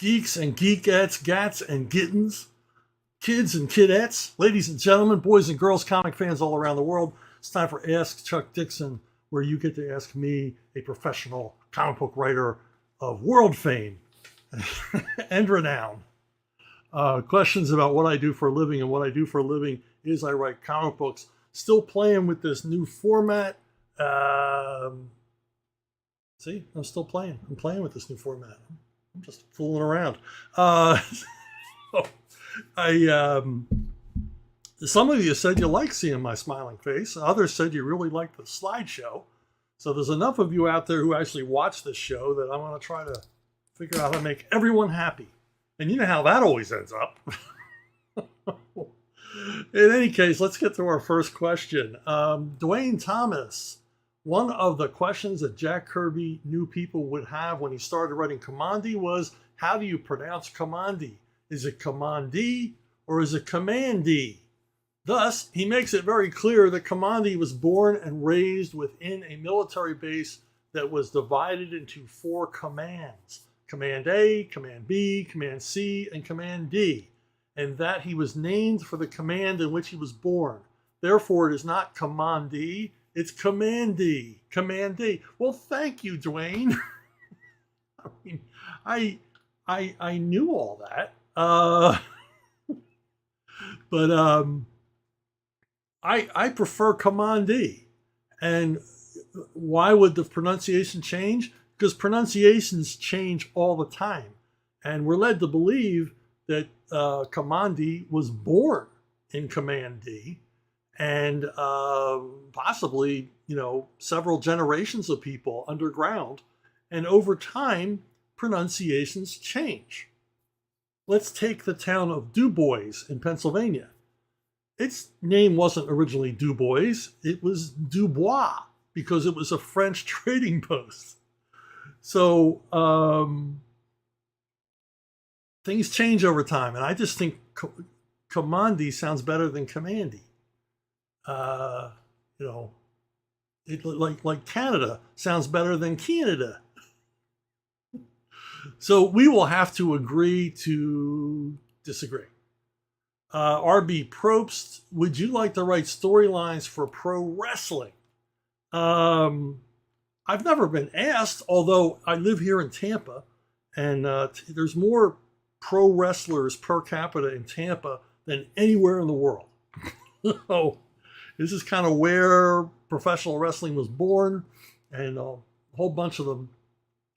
geeks and geekettes, gats and gittens, kids and kidettes, ladies and gentlemen, boys and girls, comic fans all around the world. It's time for Ask Chuck Dixon, where you get to ask me, a professional comic book writer of world fame and renown, questions about what I do for a living. And what I do for a living is I write comic books. Still playing with this new format. See, I'm still playing. I'm playing with this new format. I'm just fooling around. Some of you said you like seeing my smiling face. Others said you really like the slideshow. So there's enough of you out there who actually watch this show that I'm going to try to figure out how to make everyone happy. And you know how that always ends up. In any case, let's get to our first question. Dwayne Thomas. One of the questions that Jack Kirby knew people would have when he started writing Kamandi was, how do you pronounce Kamandi? Is it Kamandi or is it Kamandi? Thus, he makes it very clear that Kamandi was born and raised within a military base that was divided into 4 commands. Command A, Command B, Command C, and Command D. And that he was named for the command in which he was born. Therefore, it is not Kamandi, it's Kamandi. Kamandi. Well, thank you, Dwayne. I mean, I knew all that. But I prefer Kamandi. And why would the pronunciation change? Because pronunciations change all the time. And we're led to believe that Kamandi was born in Command D, and possibly, several generations of people underground. And over time, pronunciations change. Let's take the town of DuBois in Pennsylvania. Its name wasn't originally DuBois, it was Dubois, because it was a French trading post. So things change over time, and I just think Kamandi sounds better than Kamandi. Like Canada sounds better than Canada. So we will have to agree to disagree. RB Probst, would you like to write storylines for pro wrestling? I've never been asked, although I live here in Tampa, and there's more pro wrestlers per capita in Tampa than anywhere in the world. So this is kind of where professional wrestling was born, and a whole bunch of them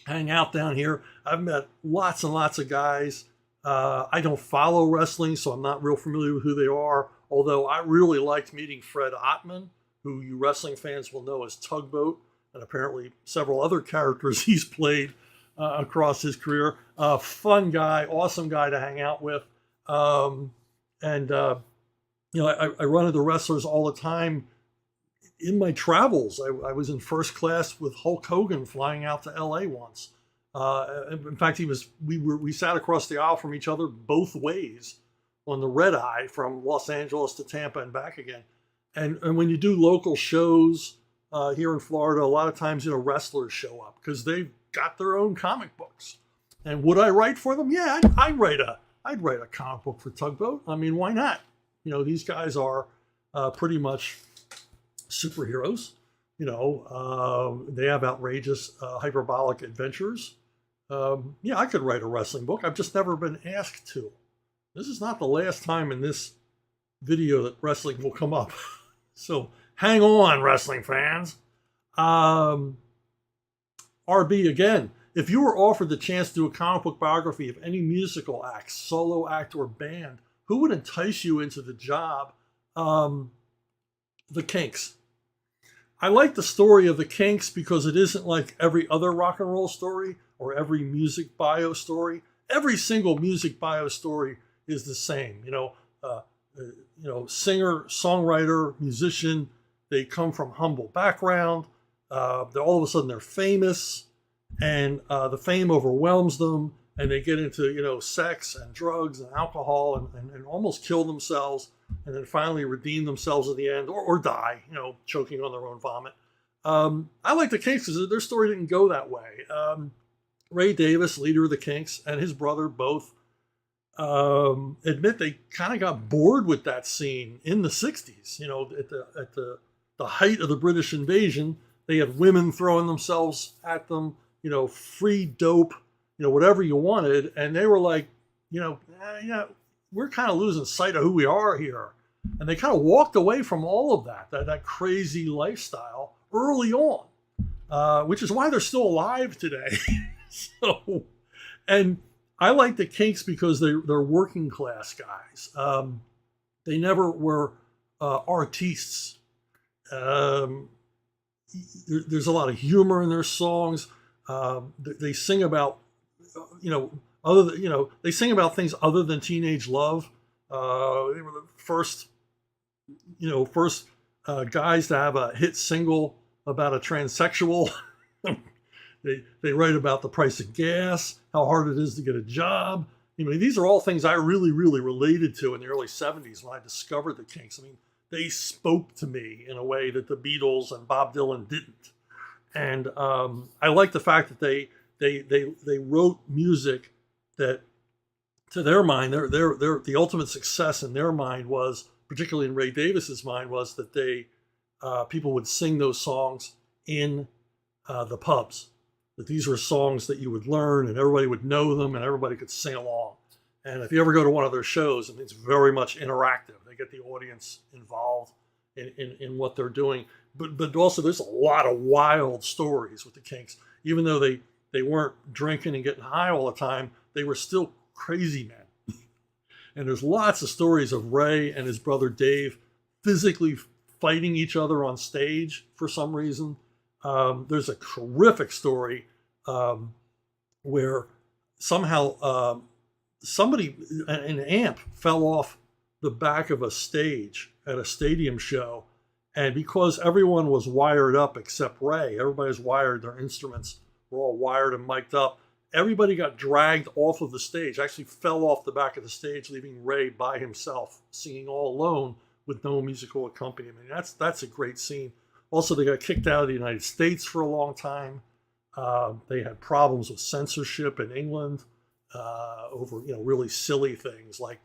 hang out down here. I've met lots and lots of guys. I don't follow wrestling, so I'm not real familiar with who they are, although I really liked meeting Fred Ottman, who you wrestling fans will know as Tugboat, and apparently several other characters he's played across his career. Fun guy, awesome guy to hang out with. I run into wrestlers all the time in my travels. I was in first class with Hulk Hogan flying out to LA once. In fact, we sat across the aisle from each other both ways on the red eye from Los Angeles to Tampa and back again. And when you do local shows here in Florida, a lot of times wrestlers show up because they've got their own comic books. And would I write for them? Yeah, I'd write a comic book for Tugboat. I mean, why not? These guys are pretty much superheroes. They have outrageous hyperbolic adventures. I could write a wrestling book. I've just never been asked to. This is not the last time in this video that wrestling will come up. So hang on, wrestling fans. RB again. If you were offered the chance to do a comic book biography of any musical act, solo act, or band, who would entice you into the job? The Kinks. I like the story of the Kinks because it isn't like every other rock and roll story or every music bio story. Every single music bio story is the same. Singer, songwriter, musician. They come from humble background. They're all of a sudden they're famous, and the fame overwhelms them, and they get into sex and drugs and alcohol and almost kill themselves, and then finally redeem themselves at the end, or die, choking on their own vomit. I like the Kinks because their story didn't go that way. Ray Davies, leader of the Kinks, and his brother both admit they kind of got bored with that scene in the 60s. You know, at the height of the British invasion, they had women throwing themselves at them, you know, free dope, you know, whatever you wanted. And they were like, you know, we're kind of losing sight of who we are here. And they kind of walked away from all of that crazy lifestyle early on, which is why they're still alive today. So, and I like the Kinks because they're working class guys. They never were artistes. There's a lot of humor in their songs. They sing about, you know, they sing about things other than teenage love. They were the first guys to have a hit single about a transsexual. They write about the price of gas, how hard it is to get a job. I mean, these are all things I really, really related to in the early 70s when I discovered the Kinks. I mean, they spoke to me in a way that the Beatles and Bob Dylan didn't. And I like the fact that they wrote music that, to their mind, the ultimate success in their mind was, particularly in Ray Davies's mind, was that people would sing those songs in the pubs. That these were songs that you would learn and everybody would know them and everybody could sing along. And if you ever go to one of their shows, and it's very much interactive, they get the audience involved in what they're doing. But also there's a lot of wild stories with the Kinks. Even though they weren't drinking and getting high all the time, they were still crazy men. And there's lots of stories of Ray and his brother Dave physically fighting each other on stage for some reason. There's a horrific story where somehow an amp fell off the back of a stage at a stadium show. And because everyone was wired up except Ray, everybody was wired, their instruments were all wired and mic'd up. Everybody got dragged off of the stage, actually fell off the back of the stage, leaving Ray by himself, singing all alone with no musical accompaniment. That's a great scene. Also, they got kicked out of the United States for a long time. They had problems with censorship in England over really silly things like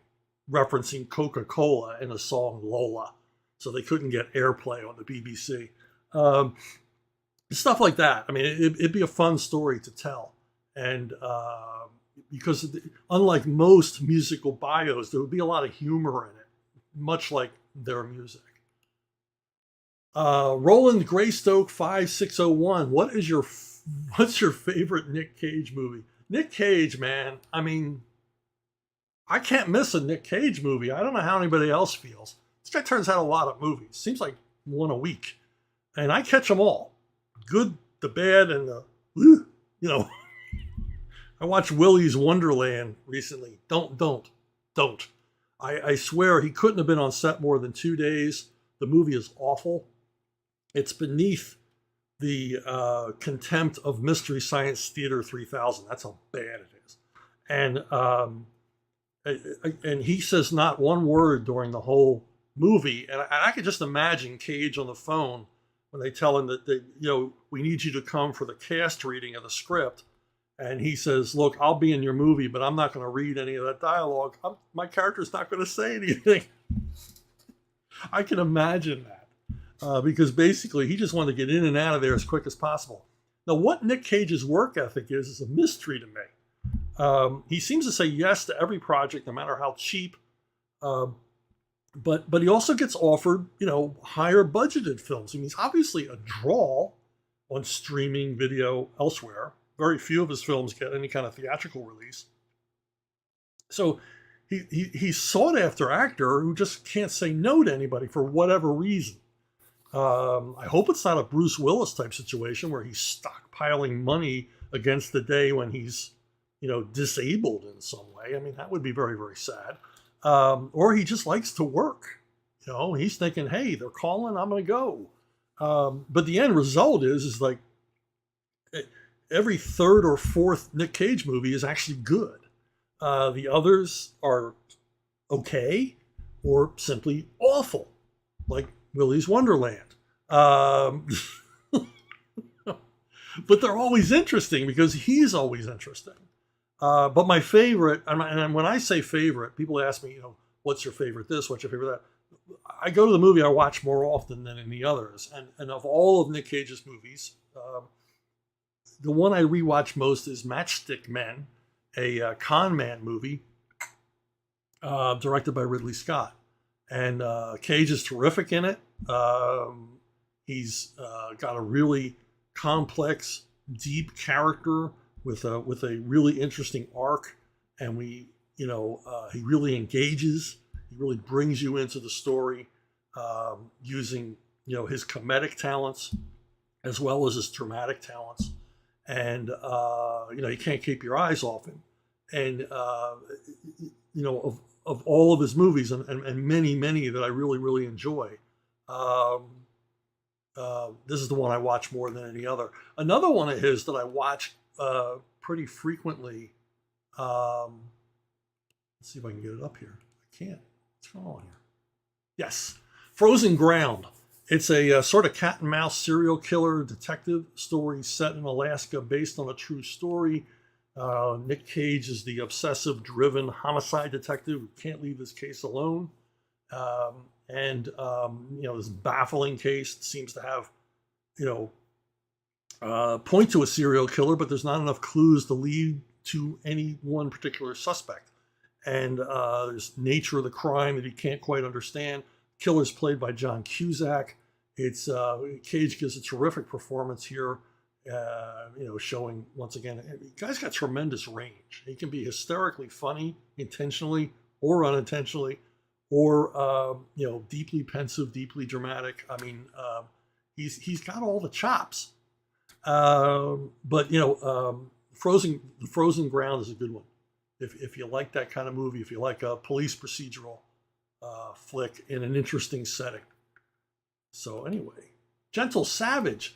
referencing Coca-Cola in a song Lola. So they couldn't get airplay on the BBC. Stuff like that. I mean, it'd be a fun story to tell. And because unlike most musical bios, there would be a lot of humor in it, much like their music. Roland Greystoke 5601. What's your favorite Nick Cage movie? Nick Cage, man. I mean, I can't miss a Nick Cage movie. I don't know how anybody else feels. This guy turns out a lot of movies. Seems like one a week. And I catch them all. Good, the bad, and the, I watched Willy's Wonderland recently. Don't. I swear he couldn't have been on set more than 2 days. The movie is awful. It's beneath the contempt of Mystery Science Theater 3000. That's how bad it is. And he says not one word during the whole movie. And I could just imagine Cage on the phone when they tell him that we need you to come for the cast reading of the script. And he says, look, I'll be in your movie, but I'm not going to read any of that dialogue. My character's not going to say anything. I can imagine that. Because basically he just wanted to get in and out of there as quick as possible. Now, what Nick Cage's work ethic is a mystery to me. He seems to say yes to every project, no matter how cheap. But he also gets offered, higher budgeted films. I mean, he's obviously a draw on streaming video elsewhere. Very few of his films get any kind of theatrical release. So he's sought after actor who just can't say no to anybody for whatever reason. I hope it's not a Bruce Willis type situation where he's stockpiling money against the day when he's, disabled in some way. I mean, that would be very, very sad. Or he just likes to work. He's thinking, hey, they're calling, I'm going to go. But the end result is like every third or fourth Nick Cage movie is actually good. The others are okay or simply awful, like Willy's Wonderland. but they're always interesting because he's always interesting. But my favorite, and when I say favorite, people ask me, what's your favorite this, what's your favorite that? I go to the movie I watch more often than any others. And of all of Nick Cage's movies, the one I rewatch most is Matchstick Men, a con man movie directed by Ridley Scott. And Cage is terrific in it. He's got a really complex, deep character with a really interesting arc, and he really engages. He really brings you into the story, using his comedic talents as well as his dramatic talents, and you can't keep your eyes off him. And of all of his movies, and many that I really enjoy, this is the one I watch more than any other. Another one of his that I watch pretty frequently. Let's see if I can get it up here. I can't. What's going on here? Yes, Frozen Ground. It's a sort of cat and mouse serial killer detective story set in Alaska based on a true story. Nick Cage is the obsessive-driven homicide detective who can't leave his case alone. This baffling case seems to have, point to a serial killer, but there's not enough clues to lead to any one particular suspect. And there's nature of the crime that he can't quite understand. Killer's played by John Cusack. It's Cage gives a terrific performance here, showing once again, the guy's got tremendous range. He can be hysterically funny, intentionally or unintentionally, or deeply pensive, deeply dramatic. I mean, he's got all the chops. Frozen Ground is a good one. If you like that kind of movie, if you like a police procedural flick in an interesting setting. So anyway, Gentle Savage.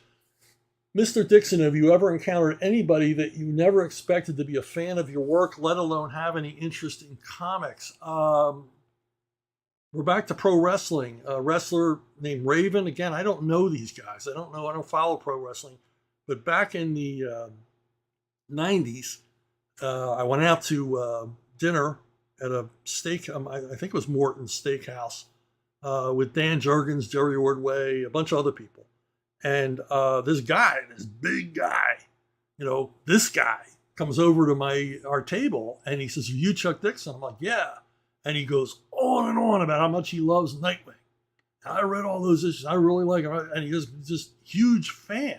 Mr. Dixon, have you ever encountered anybody that you never expected to be a fan of your work, let alone have any interest in comics? We're back to pro wrestling. A wrestler named Raven. Again, I don't know these guys. I don't follow pro wrestling. But back in the 90s, I went out to dinner at a steak. I think it was Morton's Steakhouse with Dan Jurgens, Jerry Ordway, a bunch of other people. And this big guy, this guy comes over to our table and he says, "Are you Chuck Dixon?" I'm like, "Yeah." And he goes on and on about how much he loves Nightwing. And I read all those issues. I really like him. And he was just huge fan.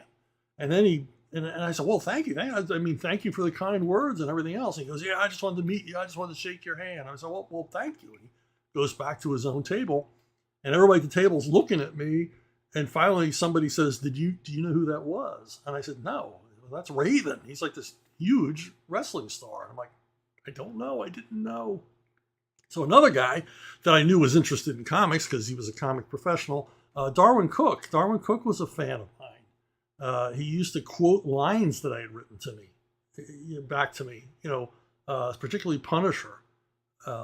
And then and I said, "Well, thank you. Thank you for the kind words and everything else." And he goes, "Yeah, I just wanted to meet you. I just wanted to shake your hand." I said, well, thank you. And he goes back to his own table, and everybody at the table's looking at me. And finally, somebody says, do you know who that was? And I said, "No, that's Raven. He's like this huge wrestling star." And I'm like, "I don't know. I didn't know." So another guy that I knew was interested in comics because he was a comic professional, Darwin Cook. Darwin Cook was a fan of mine. He used to quote lines that I had written to me, back to me, particularly Punisher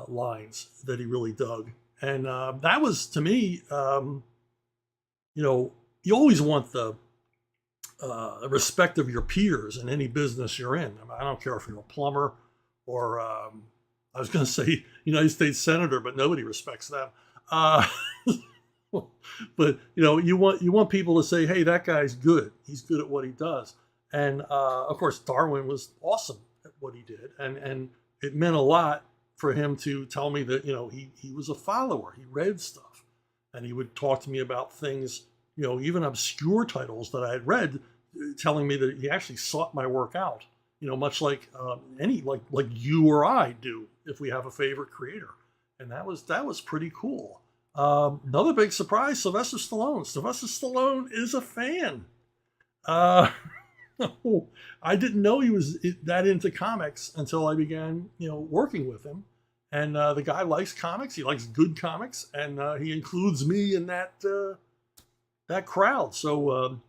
lines that he really dug. And that was, to me, you always want the respect of your peers in any business you're in. I don't care if you're a plumber or, I was going to say United States Senator, but nobody respects them. But you want people to say, "Hey, that guy's good. He's good at what he does." And of course, Darwin was awesome at what he did, and it meant a lot for him to tell me that he was a follower. He read stuff, and he would talk to me about things, even obscure titles that I had read, telling me that he actually sought my work out. Much like like you or I do if we have a favorite creator, and that was pretty cool. Another big surprise: Sylvester Stallone. Sylvester Stallone is a fan. I didn't know he was that into comics until I began, working with him. And the guy likes comics. He likes good comics, and he includes me in that crowd. So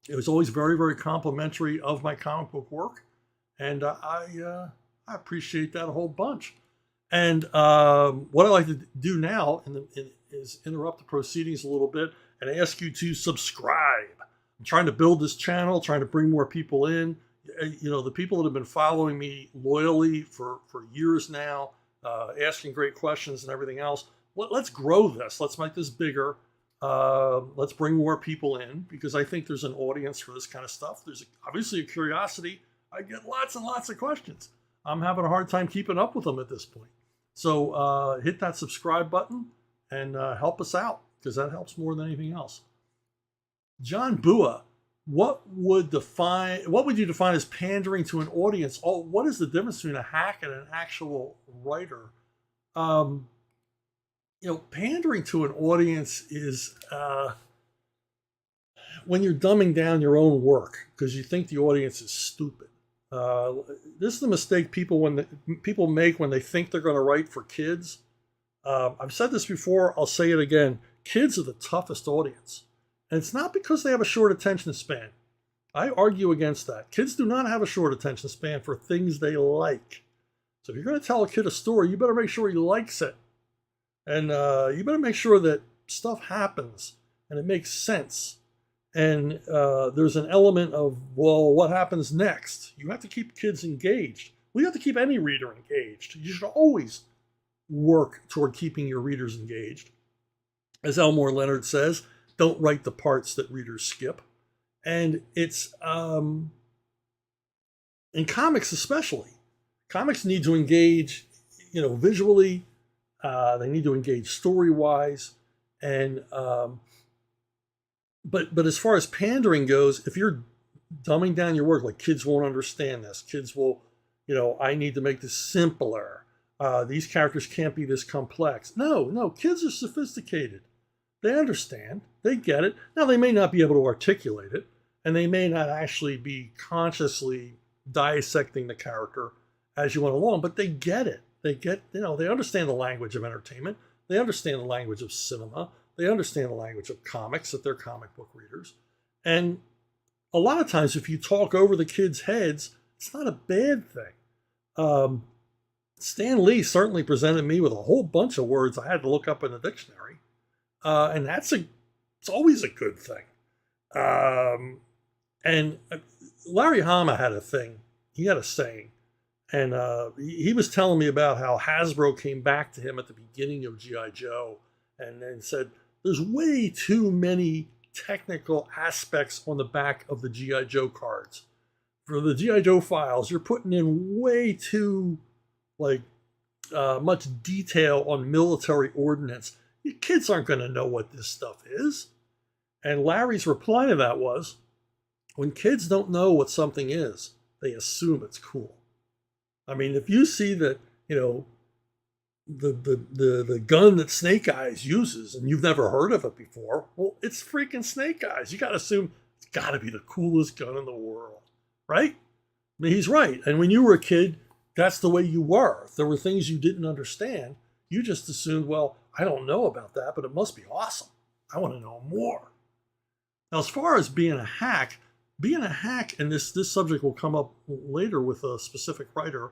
it was always very, very complimentary of my comic book work. And I appreciate that a whole bunch. And what I like to do now is interrupt the proceedings a little bit and ask you to subscribe. I'm trying to build this channel, trying to bring more people in. You know, the people that have been following me loyally for years now, asking great questions and everything else. Let's grow this. Let's make this bigger. Let's bring more people in, because I think there's an audience for this kind of stuff. There's obviously a curiosity. I get lots and lots of questions. I'm having a hard time keeping up with them at this point. So hit that subscribe button and help us out, because that helps more than anything else. John Bua, what would you define as pandering to an audience? Oh, what is the difference between a hack and an actual writer? You know, pandering to an audience is when you're dumbing down your own work because you think the audience is stupid. This is the mistake people make when they think they're going to write for kids. I've said this before, I'll say it again. Kids are the toughest audience. And it's not because they have a short attention span. I argue against that. Kids do not have a short attention span for things they like. So if you're going to tell a kid a story, you better make sure he likes it. And you better make sure that stuff happens and it makes sense. And there's an element of, well, what happens next? You have to keep kids engaged. Well, you have to keep any reader engaged. You should always work toward keeping your readers engaged. As Elmore Leonard says, don't write the parts that readers skip. And it's, in comics especially, comics need to engage, you know, visually. They need to engage story-wise. And, but as far as pandering goes, if you're dumbing down your work, like kids won't understand this, kids will, you know, I need to make this simpler. These characters can't be this complex. No, kids are sophisticated. They understand, they get it. Now they may not be able to articulate it, and they may not actually be consciously dissecting the character as you went along, but they get it. They get, you know, they understand the language of entertainment. They understand the language of cinema. They understand the language of comics, that they're comic book readers. And a lot of times if you talk over the kids' heads, it's not a bad thing. Stan Lee certainly presented me with a whole bunch of words I had to look up in the dictionary. And it's always a good thing. And Larry Hama had a thing. He had a saying. And he was telling me about how Hasbro came back to him at the beginning of G.I. Joe and said, there's way too many technical aspects on the back of the G.I. Joe cards. For the G.I. Joe files, you're putting in way too much detail on military ordnance. Your kids aren't going to know what this stuff is. And Larry's reply to that was, when kids don't know what something is, they assume it's cool. I mean, if you see that, you know, the gun that Snake Eyes uses and you've never heard of it before, well, it's freaking Snake Eyes. You got to assume it's got to be the coolest gun in the world, right? I mean, he's right. And when you were a kid, that's the way you were. If there were things you didn't understand, you just assumed, well, I don't know about that, but it must be awesome. I want to know more. Now, as far as being a hack, and this subject will come up later with a specific writer.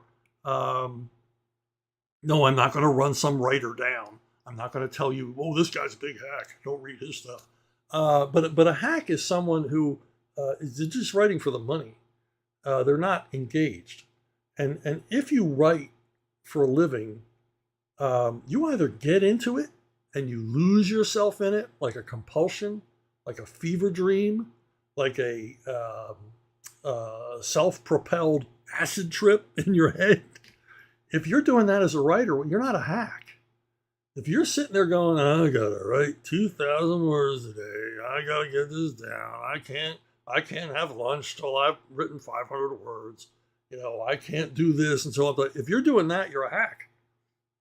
No, I'm not going to run some writer down. I'm not going to tell you, oh, this guy's a big hack. Don't read his stuff. But a hack is someone who is just writing for the money. They're not engaged. And if you write for a living, you either get into it and you lose yourself in it like a compulsion, like a fever dream, like a self-propelled acid trip in your head. If you're doing that as a writer, you're not a hack. If you're sitting there going, I gotta write 2,000 words a day, I gotta get this down, I can't have lunch till I've written 500 words, you know, I can't do this until I'm done. If you're doing that, you're a hack.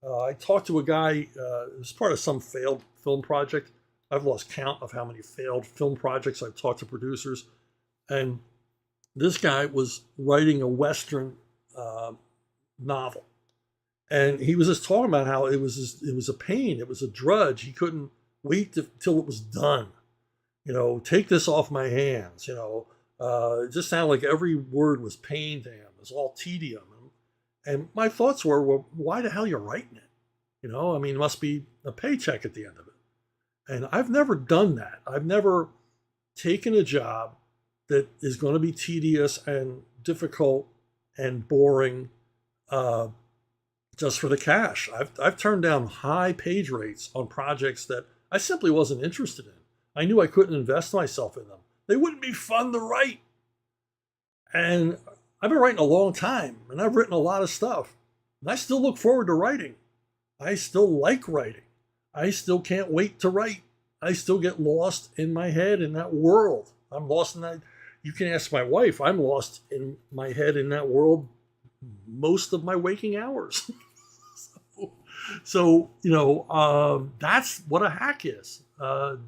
I talked to a guy, it was part of some failed film project. I've lost count of how many failed film projects I've talked to producers. And this guy was writing a Western novel. And he was just talking about how it was a pain. It was a drudge. He couldn't wait till it was done. You know, take this off my hands. You know, it just sounded like every word was pain to him. It was all tedium. And my thoughts were, well, why the hell are you writing it? You know, I mean, it must be a paycheck at the end of it. And I've never done that. I've never taken a job that is going to be tedious and difficult and boring just for the cash. I've turned down high page rates on projects that I simply wasn't interested in. I knew I couldn't invest myself in them. They wouldn't be fun to write. And I've been writing a long time, and I've written a lot of stuff. And I still look forward to writing. I still like writing. I still can't wait to write. I still get lost in my head in that world. I'm lost in that. You can ask my wife. I'm lost in my head in that world most of my waking hours. So that's what a hack is.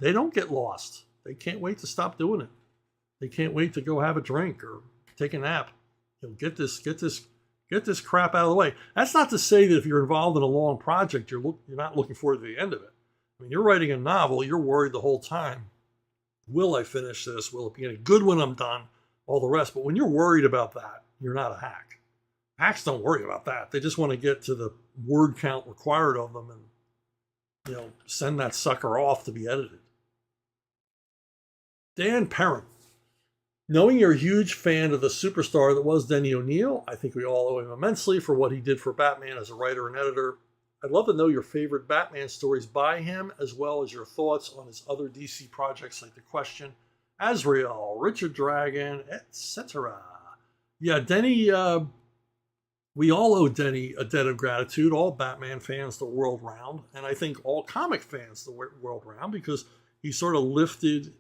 They don't get lost. They can't wait to stop doing it. They can't wait to go have a drink or take a nap. Get this crap out of the way. That's not to say that if you're involved in a long project, you're not looking forward to the end of it. I mean, you're writing a novel. You're worried the whole time. Will I finish this? Will it be any good when I'm done? All the rest. But when you're worried about that, you're not a hack. Hacks don't worry about that. They just want to get to the word count required of them and, send that sucker off to be edited. Dan Perrin. Knowing you're a huge fan of the superstar that was Denny O'Neil, I think we all owe him immensely for what he did for Batman as a writer and editor. I'd love to know your favorite Batman stories by him, as well as your thoughts on his other DC projects like The Question, Azrael, Richard Dragon, etc. Yeah, Denny, we all owe Denny a debt of gratitude, all Batman fans the world round, and I think all comic fans the world round, because he sort of lifted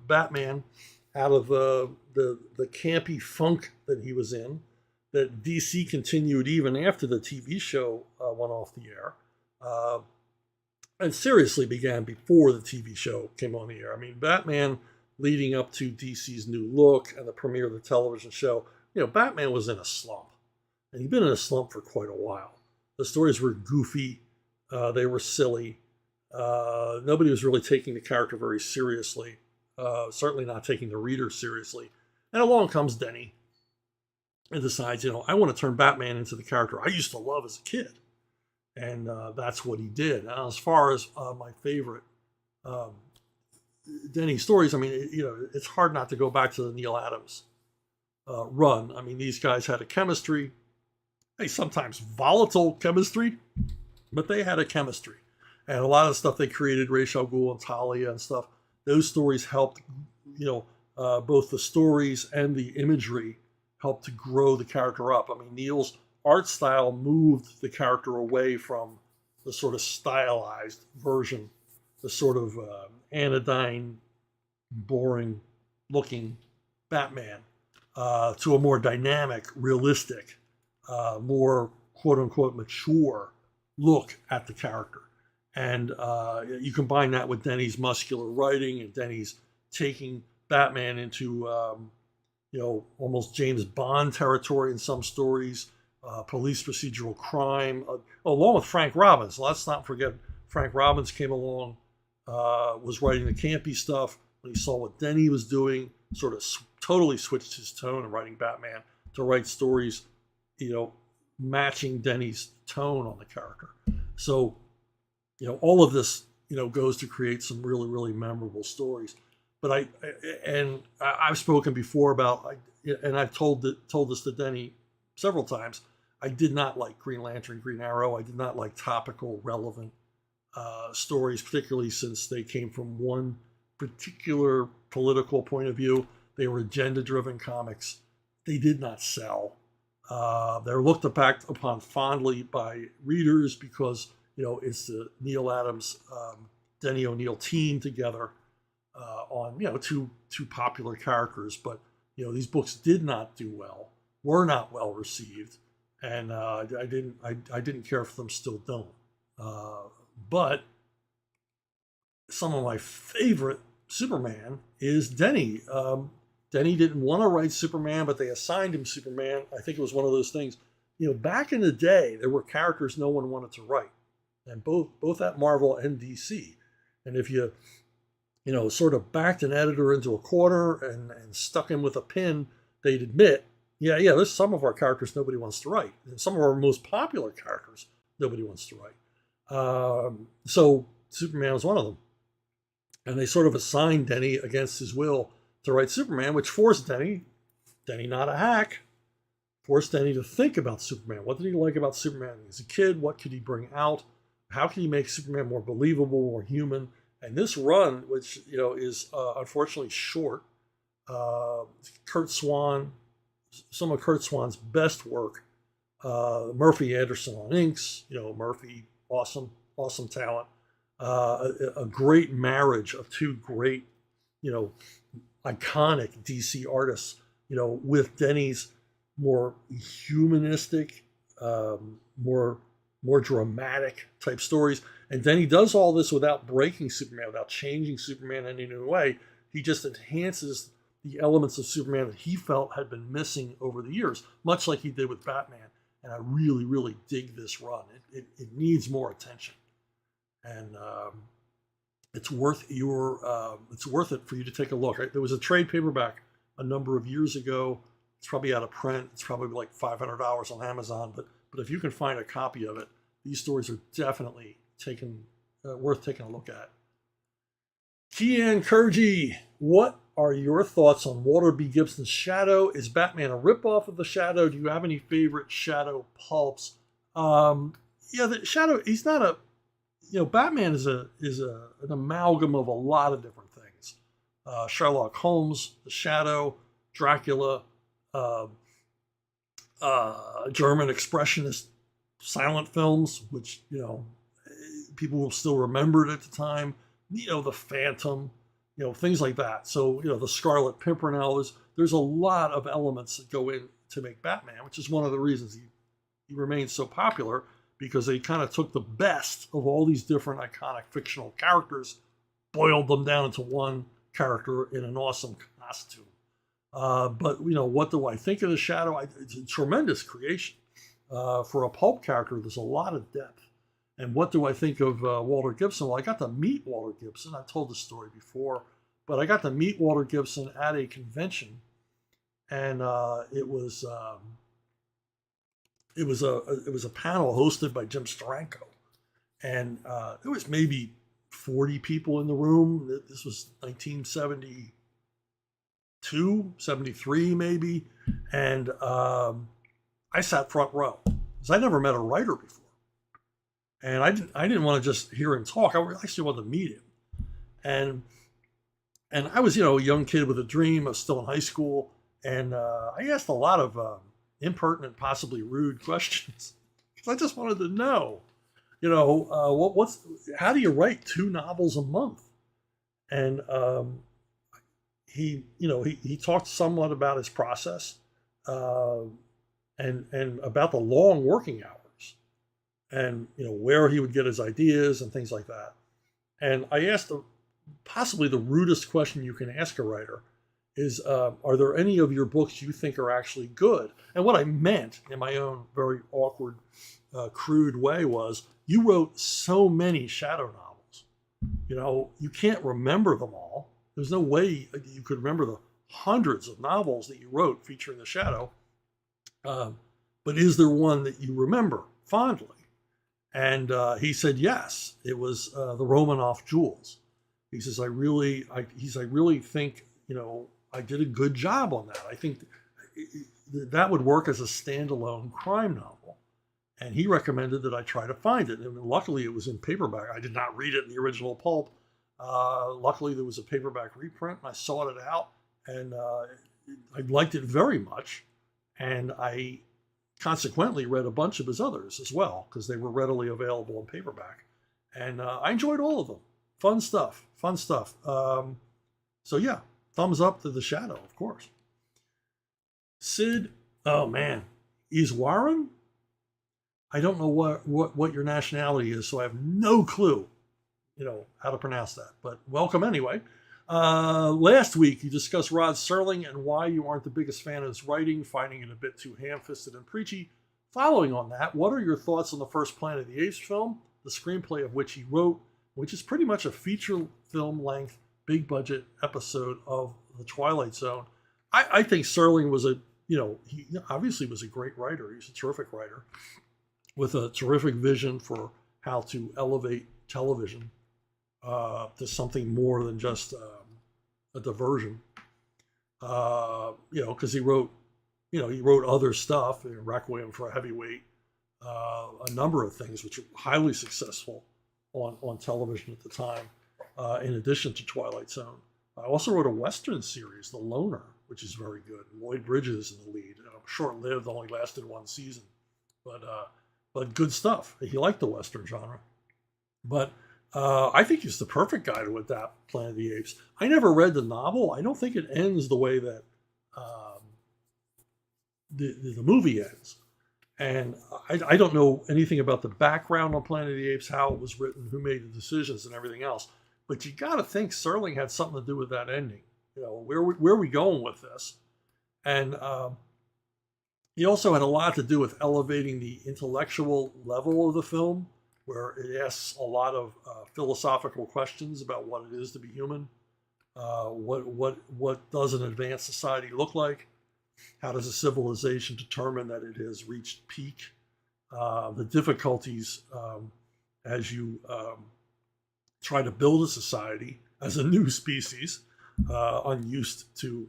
Batman out of the campy funk that he was in, that DC continued even after the TV show went off the air, and seriously began before the TV show came on the air. I mean, Batman leading up to DC's new look and the premiere of the television show, Batman was in a slump, and he'd been in a slump for quite a while. The stories were goofy, they were silly. Nobody was really taking the character very seriously, certainly not taking the reader seriously. And along comes Denny and decides, I want to turn Batman into the character I used to love as a kid. And that's what he did. Now, as far as my favorite Denny stories, I mean, it's hard not to go back to the Neil Adams run. I mean, these guys had a chemistry, sometimes volatile chemistry, but they had a chemistry. And a lot of the stuff they created, Ra's al Ghul and Talia and stuff, those stories helped, both the stories and the imagery helped to grow the character up. I mean, Neil's art style moved the character away from the sort of stylized version, the sort of anodyne, boring looking Batman, to a more dynamic, realistic, more quote unquote mature look at the character. And you combine that with Denny's muscular writing and Denny's taking Batman into, almost James Bond territory in some stories, police procedural crime, along with Frank Robbins. Let's not forget Frank Robbins came along, was writing the campy stuff. When he saw what Denny was doing, sort of totally switched his tone in writing Batman to write stories, matching Denny's tone on the character. So, all of this, goes to create some really, really memorable stories. But I've spoken before about, and I've told this to Denny several times. I did not like Green Lantern, Green Arrow. I did not like topical, relevant stories, particularly since they came from one particular political point of view. They were agenda-driven comics. They did not sell. They're looked back upon fondly by readers because it's the Neil Adams, Denny O'Neil team together on two popular characters. But these books did not do well, were not well received, and I didn't care for them. Still don't. But some of my favorite Superman is Denny. Denny didn't want to write Superman, but they assigned him Superman. I think it was one of those things. Back in the day, there were characters no one wanted to write, and both at Marvel and DC. And if you sort of backed an editor into a corner and stuck him with a pin, they'd admit, there's some of our characters nobody wants to write. And some of our most popular characters nobody wants to write. So Superman was one of them. And they sort of assigned Denny against his will to write Superman, which forced Denny not a hack, forced Denny to think about Superman. What did he like about Superman as a kid? What could he bring out? How can he make Superman more believable, more human? And this run, which is unfortunately short, Kurt Swan, some of Kurt Swan's best work, Murphy Anderson on inks, Murphy, awesome talent, a great marriage of two great, iconic DC artists, with Denny's more humanistic, more dramatic type stories. And Denny does all this without breaking Superman, without changing Superman in any new way. He just enhances the elements of Superman that he felt had been missing over the years, much like he did with Batman. And I really, really dig this run. It needs more attention, and it's worth it for you to take a look. There was a trade paperback a number of years ago. It's probably out of print. It's probably like $500 on Amazon. But if you can find a copy of it, these stories are definitely worth taking a look at. Kian Kurji, what are your thoughts on Walter B. Gibson's Shadow? Is Batman a ripoff of the Shadow? Do you have any favorite Shadow pulps? The Shadow, he's not a, Batman is an amalgam of a lot of different things. Sherlock Holmes, the Shadow, Dracula, German expressionist silent films, which, people will still remember it at the time. The Phantom, things like that. So, the Scarlet Pimpernel, there's a lot of elements that go in to make Batman, which is one of the reasons he remains so popular, because they kind of took the best of all these different iconic fictional characters, boiled them down into one character in an awesome costume. But, what do I think of the Shadow? It's a tremendous creation. For a pulp character, there's a lot of depth. And what do I think of Walter Gibson? Well, I got to meet Walter Gibson. I've told this story before, but I got to meet Walter Gibson at a convention, and it was a panel hosted by Jim Steranko, and there was maybe 40 people in the room. This was 1972, 73 maybe, and I sat front row because I never met a writer before. And I didn't want to just hear him talk. I actually wanted to meet him. And I was, a young kid with a dream. I was still in high school. And I asked a lot of impertinent, possibly rude questions. Because I just wanted to know, how do you write 2 novels a month? And he talked somewhat about his process and about the long working hours. And where he would get his ideas and things like that. And I asked possibly the rudest question you can ask a writer is, are there any of your books you think are actually good? And what I meant in my own very awkward, crude way was, you wrote so many Shadow novels. You can't remember them all. There's no way you could remember the hundreds of novels that you wrote featuring the Shadow. But is there one that you remember fondly? And he said, yes, it was the Romanoff Jewels. He says, I really think, I did a good job on that. I think that would work as a standalone crime novel. And he recommended that I try to find it. And luckily it was in paperback. I did not read it in the original pulp. Luckily there was a paperback reprint, and I sought it out, and I liked it very much. And I consequently read a bunch of his others as well, because they were readily available in paperback. And I enjoyed all of them. Fun stuff. So yeah, thumbs up to The Shadow, of course. Sid, oh man, Iswaran? I don't know what your nationality is, so I have no clue, how to pronounce that. But welcome anyway. Last week, you discussed Rod Serling and why you aren't the biggest fan of his writing, finding it a bit too ham-fisted and preachy. Following on that, what are your thoughts on the first Planet of the Apes film, the screenplay of which he wrote, which is pretty much a feature film-length, big-budget episode of The Twilight Zone? I think Serling was he obviously was a great writer. He's a terrific writer with a terrific vision for how to elevate television. to something more than just a diversion. Because he wrote other stuff, Requiem for a Heavyweight, a number of things which were highly successful on television at the time, in addition to Twilight Zone. I also wrote a Western series, The Loner, which is very good. Lloyd Bridges in the lead. Short-lived, only lasted one season, but good stuff. He liked the Western genre. But I think he's the perfect guy to adapt Planet of the Apes. I never read the novel. I don't think it ends the way that the movie ends. And I don't know anything about the background on Planet of the Apes, how it was written, who made the decisions, and everything else. But you got to think Serling had something to do with that ending. Where are we going with this? And he also had a lot to do with elevating the intellectual level of the film, where it asks a lot of philosophical questions about what it is to be human. What does an advanced society look like? How does a civilization determine that it has reached peak? The difficulties as you try to build a society as a new species, unused to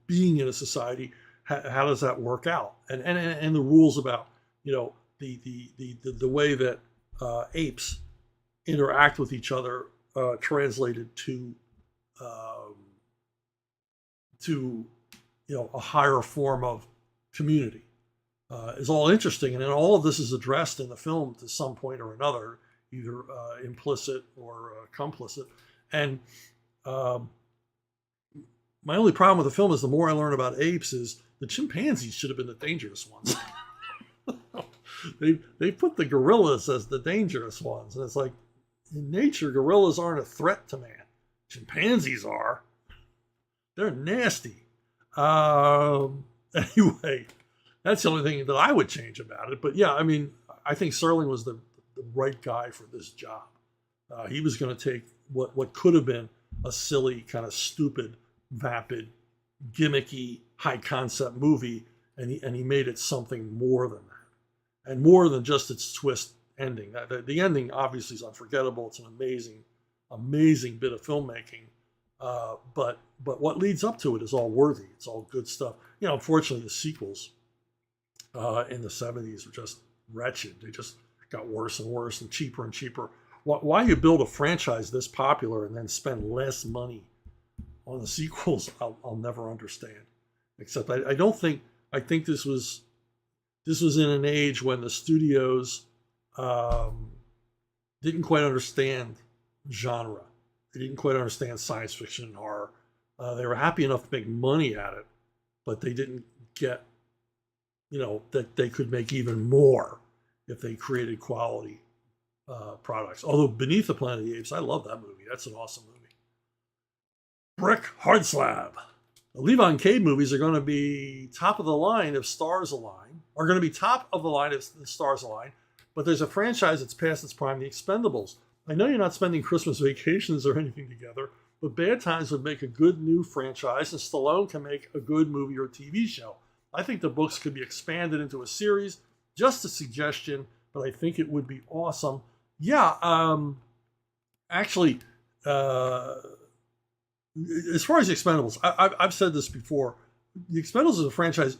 being in a society. How does that work out? And the rules about the way that apes interact with each other, translated to a higher form of community, is all interesting. And then all of this is addressed in the film to some point or another, either implicit or complicit. And my only problem with the film is the more I learn about apes is the chimpanzees should have been the dangerous ones. They put the gorillas as the dangerous ones. And it's like, in nature, gorillas aren't a threat to man. Chimpanzees are. They're nasty. Anyway, that's the only thing that I would change about it. But yeah, I mean, I think Serling was the right guy for this job. He was going to take what could have been a silly, kind of stupid, vapid, gimmicky, high concept movie, and he made it something more than that, and more than just its twist ending. The ending obviously is unforgettable. It's an amazing bit of filmmaking. But what leads up to it is all worthy. It's all good stuff. Unfortunately, the sequels in the 70s were just wretched. They just got worse and worse and cheaper. Why you build a franchise this popular and then spend less money on the sequels, I'll never understand. Except I think this was in an age when the studios didn't quite understand genre. They didn't quite understand science fiction and horror. They were happy enough to make money at it, but they didn't get, that they could make even more if they created quality products. Although Beneath the Planet of the Apes, I love that movie. That's an awesome movie. Brick Hard Slab. The Levon Cade movies are going to be top of the line if stars align. Are going to be top of the line if the stars align. But there's a franchise that's past its prime, The Expendables. I know you're not spending Christmas vacations or anything together, but Bad Times would make a good new franchise, and Stallone can make a good movie or TV show. I think the books could be expanded into a series. Just a suggestion, but I think it would be awesome. Yeah, actually, as far as The Expendables, I've said this before. The Expendables is a franchise.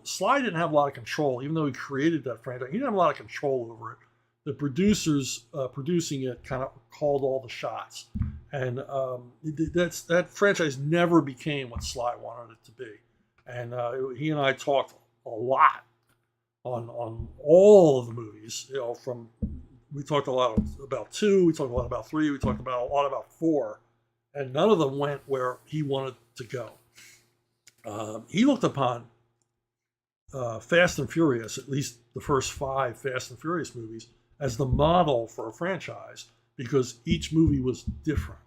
Sly didn't have a lot of control, even though he created that franchise. He didn't have a lot of control over it. The producers producing it kind of called all the shots, and that franchise never became what Sly wanted it to be. And he and I talked a lot on all of the movies. We talked a lot about 2, we talked a lot about 3, we talked a lot about 4, and none of them went where he wanted to go. He looked upon Fast and Furious, at least the first 5 Fast and Furious movies, as the model for a franchise, because each movie was different.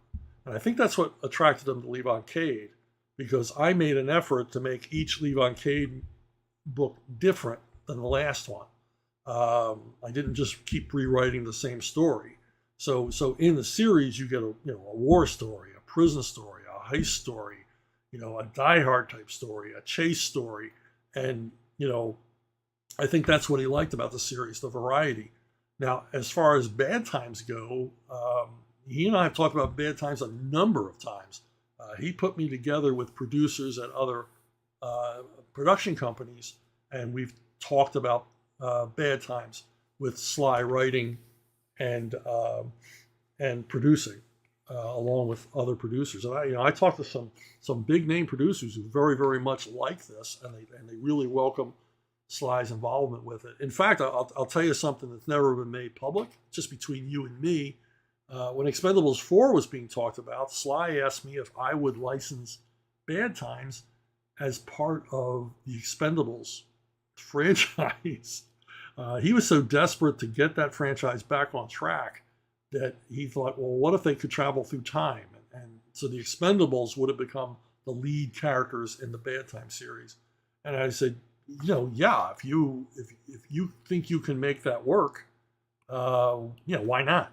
And I think that's what attracted him to Levon Cade, because I made an effort to make each Levon Cade book different than the last one. I didn't just keep rewriting the same story. So in the series, you get a war story, a prison story, a heist story, a Die Hard type story, a chase story. And, I think that's what he liked about the series, the variety. Now, as far as Bad Times go, he and I have talked about Bad Times a number of times. He put me together with producers at other production companies, and we've talked about Bad Times with Sly writing and producing, along with other producers. And I talked to some big name producers who very, very much like this, and they really welcome Sly's involvement with it. In fact, I'll tell you something that's never been made public, just between you and me. When Expendables 4 was being talked about, Sly asked me if I would license Bad Times as part of the Expendables franchise. He was so desperate to get that franchise back on track that he thought, well, what if they could travel through time? And so the Expendables would have become the lead characters in the Bad Times series. And I said, yeah, if you think you can make that work, why not?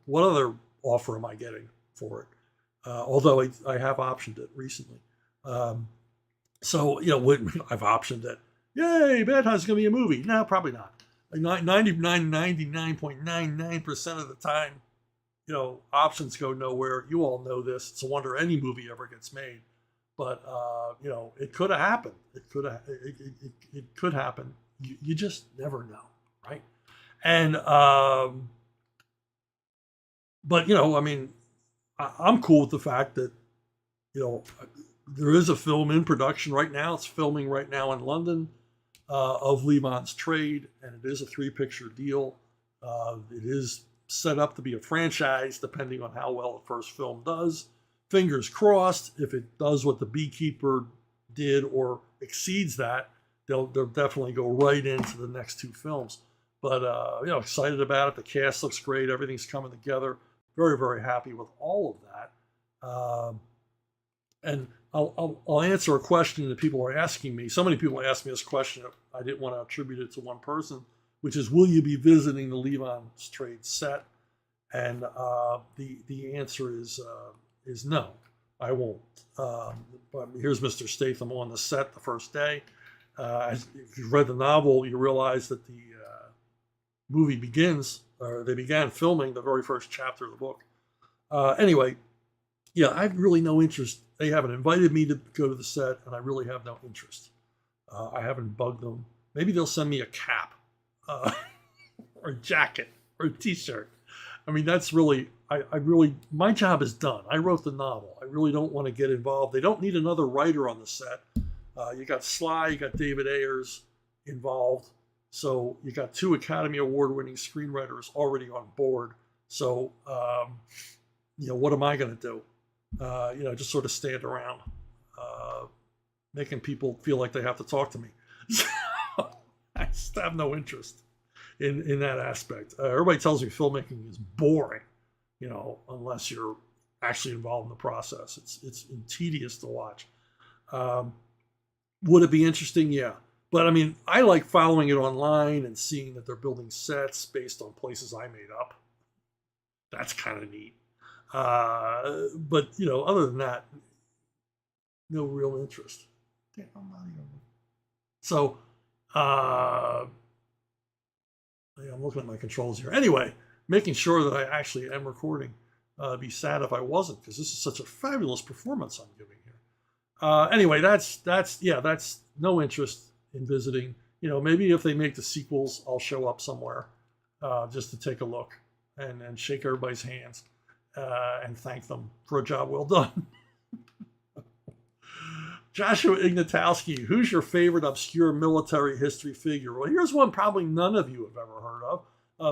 What other offer am I getting for it? Although I have optioned it recently. So I've optioned it. Yay, Bad Times is going to be a movie. No, probably not. 99.99% of the time, options go nowhere. You all know this. It's a wonder any movie ever gets made. But, it could have happened. It could happen. You just never know, right? And, but, I'm cool with the fact that, there is a film in production right now. It's filming right now in London of Levon's Trade, and it is a 3-picture deal. It is set up to be a franchise, depending on how well the first film does. Fingers crossed, if it does what The Beekeeper did or exceeds that, they'll definitely go right into the next 2 films. But, excited about it. The cast looks great. Everything's coming together. Very, very happy with all of that. And I'll answer a question that people are asking me. So many people ask me this question. I didn't want to attribute it to one person, which is, will you be visiting the Levon's Trade set? And the answer is no, I won't. But here's Mr. Statham on the set the first day. If you've read the novel, you realize that the movie begins, or they began filming the very first chapter of the book. Anyway, yeah, I have really no interest. They haven't invited me to go to the set, and I really have no interest. I haven't bugged them. Maybe they'll send me a cap, or a jacket, or a T-shirt. I mean, that's really, my job is done. I wrote the novel. I really don't want to get involved. They don't need another writer on the set. You got Sly, you got David Ayers involved. So you got 2 Academy Award-winning screenwriters already on board. So, what am I going to do? Just sort of stand around, making people feel like they have to talk to me. So I just have no interest in that aspect. Everybody tells me filmmaking is boring, unless you're actually involved in the process. It's tedious to watch. Would it be interesting? Yeah. But I like following it online and seeing that they're building sets based on places I made up. That's kind of neat. But other than that, no real interest. Damn, I'm not even. So, I'm looking at my controls here. Anyway, making sure that I actually am recording. I'd be sad if I wasn't, because this is such a fabulous performance I'm giving here. Anyway, that's no interest in visiting. Maybe if they make the sequels, I'll show up somewhere just to take a look and shake everybody's hands. And thank them for a job well done. Joshua Ignatowski, who's your favorite obscure military history figure? Well, here's one probably none of you have ever heard of.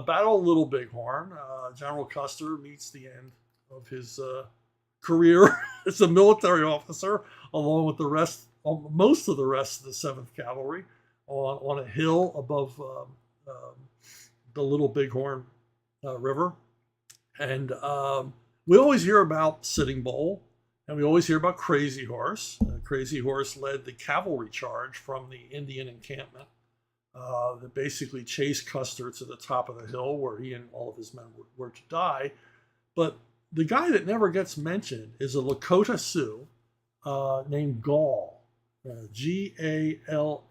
Battle of Little Bighorn. General Custer meets the end of his career as a military officer, along with most of the rest of the 7th Cavalry, on a hill above the Little Bighorn River. And we always hear about Sitting Bull, and we always hear about Crazy Horse. Crazy Horse led the cavalry charge from the Indian encampment that basically chased Custer to the top of the hill where he and all of his men were to die. But the guy that never gets mentioned is a Lakota Sioux named Gall, Gall.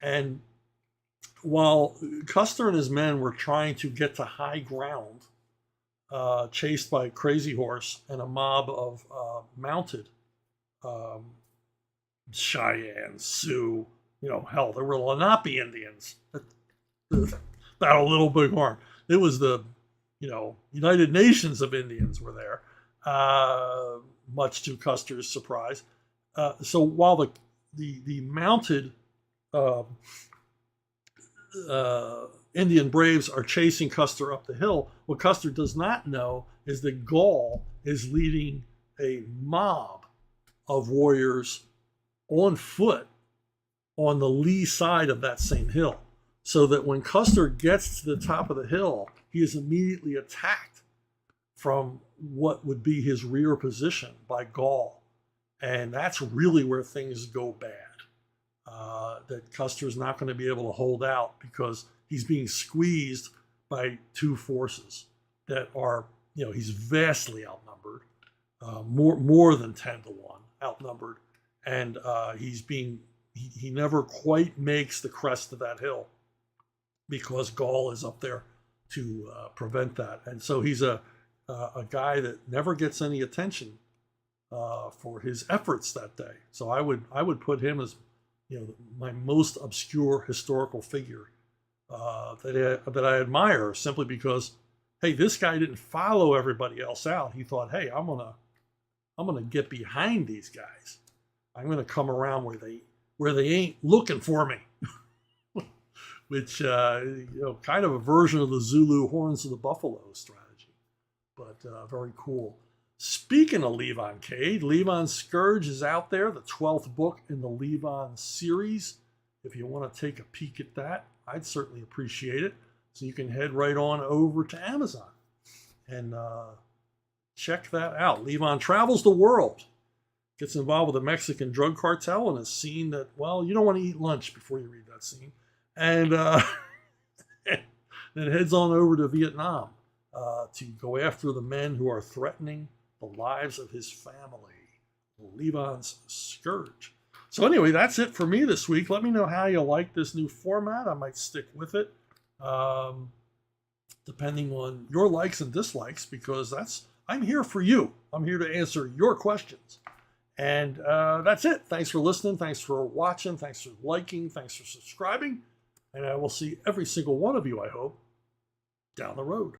And while Custer and his men were trying to get to high ground chased by Crazy Horse and a mob of mounted um, Cheyenne, Sioux, hell, there were Lenape Indians. About a Little Bighorn. It was the, United Nations of Indians were there, much to Custer's surprise. So while the mounted Indian braves are chasing Custer up the hill, what Custer does not know is that Gall is leading a mob of warriors on foot on the lee side of that same hill. So that when Custer gets to the top of the hill, he is immediately attacked from what would be his rear position by Gall. And that's really where things go bad. That Custer's not going to be able to hold out because he's being squeezed by two forces that are, he's vastly outnumbered, more than 10 to 1 outnumbered. And he never quite makes the crest of that hill because Gall is up there to prevent that. And so he's a guy that never gets any attention for his efforts that day. So I would put him as my most obscure historical figure that I admire, simply because, hey, this guy didn't follow everybody else out. He thought, hey, I'm gonna get behind these guys. I'm gonna come around where they ain't looking for me. Which kind of a version of the Zulu Horns of the Buffalo strategy, but very cool. Speaking of Levon Cade, Levon's Scourge is out there, the 12th book in the Levon series. If you want to take a peek at that, I'd certainly appreciate it. So you can head right on over to Amazon and check that out. Levon travels the world, gets involved with the Mexican drug cartel, and a scene that, well, you don't want to eat lunch before you read that scene. And then heads on over to Vietnam to go after the men who are threatening the lives of his family. Levon's Scourge. So anyway, that's it for me this week. Let me know how you like this new format. I might stick with it, depending on your likes and dislikes, because I'm here for you. I'm here to answer your questions. And that's it. Thanks for listening. Thanks for watching. Thanks for liking. Thanks for subscribing. And I will see every single one of you, I hope, down the road.